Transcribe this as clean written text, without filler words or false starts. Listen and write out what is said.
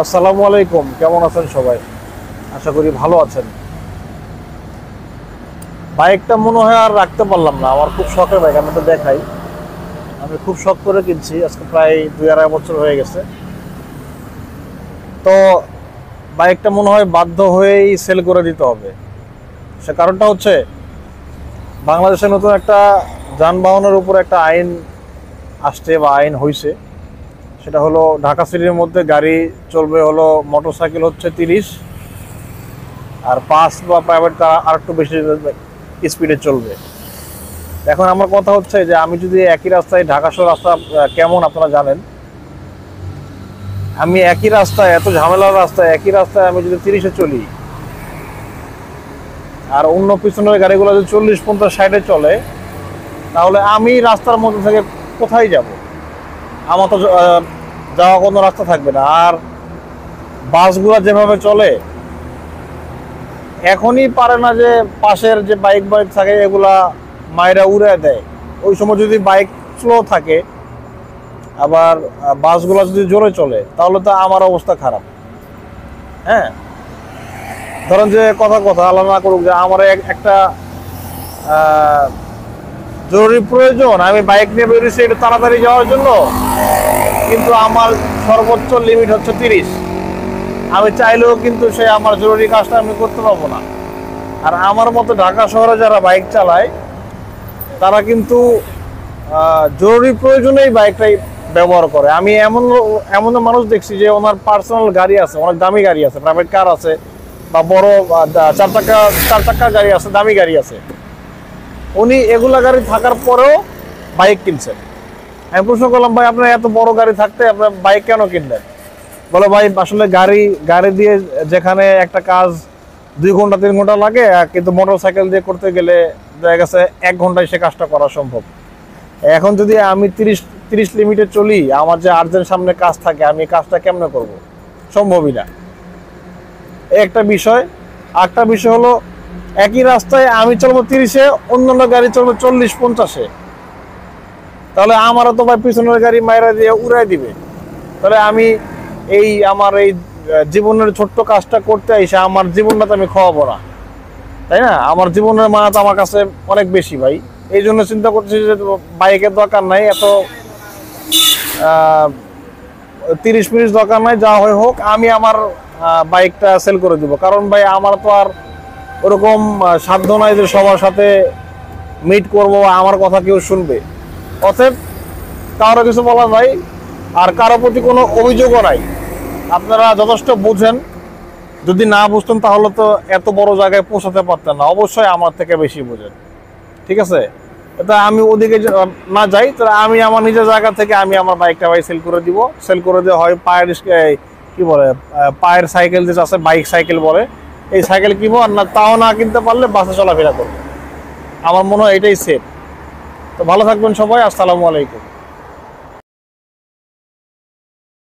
আসসালামু আলাইকুম, কেমন আছেন সবাই? আশা করি ভালো আছেন। বাইকটা মনে হয় আর রাখতে পারলাম না, আমার খুব শখের বাইক। আমি তো দেখাই, আমি খুব শখ করে কিনছি, আজকে প্রায় 2-2.5 বছর হয়ে গেছে। তো বাইকটা মনে হয় বাধ্য হয়েই সেল করে দিতে হবে। সে কারণটা হচ্ছে, বাংলাদেশে নতুন একটা যানবাহনের উপর একটা আইন আসছে বা আইন হয়েছে। সেটা হলো ঢাকা সিটির মধ্যে গাড়ি চলবে হলো, মোটরসাইকেল হচ্ছে 30, আর বাস বা প্রাইভেট কার আর একটু বেশি স্পিডে চলবে। এখন আমার কথা হচ্ছে যে আমি যদি একই রাস্তায়, ঢাকা শহর রাস্তা কেমন আপনারা জানেন, আমি একই রাস্তায়, এত ঝামেলার রাস্তায়, একই রাস্তায় আমি যদি 30-এ চলি, আর অন্য পিছনের গাড়িগুলো যদি 40, 50, 60-এ চলে, তাহলে আমি রাস্তার মধ্যে থেকে কোথায় যাব? আমার তো যাওয়া কোনো রাস্তা থাকবে না। আর বাসগুলো যেভাবে চলে, এখনই পারে না যে পাশের যে বাইক বাইক থাকে এগুলা মায়েরা উড়ে দেয়। ওই সময় যদি বাইক স্লো থাকে, আবার বাসগুলো যদি জোরে চলে, তাহলে তো আমার অবস্থা খারাপ। হ্যাঁ, ধরেন যে কথা কথা আল্লাহ না করুক যে আমার একটা জরুরি প্রয়োজন, আমি বাইক নিয়ে বেরিয়েছি একটু তাড়াতাড়ি যাওয়ার জন্য, কিন্তু আমার সর্বোচ্চ লিমিট হচ্ছে 30। আমি চাইলেও কিন্তু সে আমার জরুরি কাজটা আমি করতে পারবো না। আর আমার মতো ঢাকা শহরে যারা বাইক চালায়, তারা কিন্তু জরুরি প্রয়োজনেই বাইকটাই ব্যবহার করে। আমি এমন এমন মানুষ দেখছি যে ওনার পার্সোনাল গাড়ি আছে, অনেক দামি গাড়ি আছে, প্রাইভেট কার আছে, বা বড় 4 চাকা গাড়ি আছে, দামি গাড়ি আছে। উনি এগুলা গাড়ি থাকার পরেও বাইক কিনছেন। আমি প্রশ্ন করলাম, ভাই আপনার এত বড় গাড়ি থাকতে আপনার বাইক কেন কিনলেন? বলো, ভাই আসলে গাড়ি দিয়ে যেখানে একটা কাজ 2 ঘন্টা 3 ঘন্টা লাগে, কিন্তু মোটর সাইকেল দিয়ে করতে গেলে দেখা গেছে 1 ঘন্টায় সে কাজটা করা সম্ভব। এখন যদি আমি 30 লিমিটে চলি, আমার যে আর্জেন্ট সামনে কাজ থাকে, আমি কাজটা কেমনে করব? সম্ভবই না। একটা বিষয়। আরেকটা বিষয় হলো, একই রাস্তায় আমি চলবো 30-এ, অন্যান্য গাড়ি চলবে 40-50-এ, তাহলে আমারও তো ভাই পিছনের গাড়ি মাইরা দিয়ে উড়াই দিবে। তাহলে আমি আমার এই জীবনের ছোট্ট কাজটা করতে এসে আমার জীবনটা তো আমি খাওয়াবো না, তাই না? আমার জীবনের মায়া তো আমার কাছে অনেক বেশি ভাই। এই জন্য চিন্তা করছি যে বাইকের দরকার নাই, এত 30 মিনিট দরকার নাই, যা হয় হোক, আমি আমার বাইকটা সেল করে দিব। কারণ ভাই আমার তো আর ওরকম সাধ্য নাই যে সবার সাথে মিট করবো, আমার কথা কেউ শুনবে। অতএব কারো কিছু বলা নাই, আর কারো প্রতি কোনো অভিযোগও নাই। আপনারা যথেষ্ট বুঝেন। যদি না বুঝতেন তাহলে তো এত বড় জায়গায় পৌঁছাতে পারতেন না। অবশ্যই আমার থেকে বেশি বুঝেন, ঠিক আছে? এটা আমি ওদিকে না যাই, তাহলে আমি আমার নিজের জায়গা থেকে আমি আমার বাইকটা ভাই সেল করে দিব। সেল করে দেওয়া হয় পায়ের, কি বলে, পায়ের সাইকেল যে আছে, বাইক সাইকেল বলে, এই সাইকেল কিনবো। আর না, তাও না কিনতে পারলে বাসে চলাফেরা করবো। আমার মনে হয় এটাই সেফ। তো ভালো থাকবেন সবাই, আসসালামু আলাইকুম।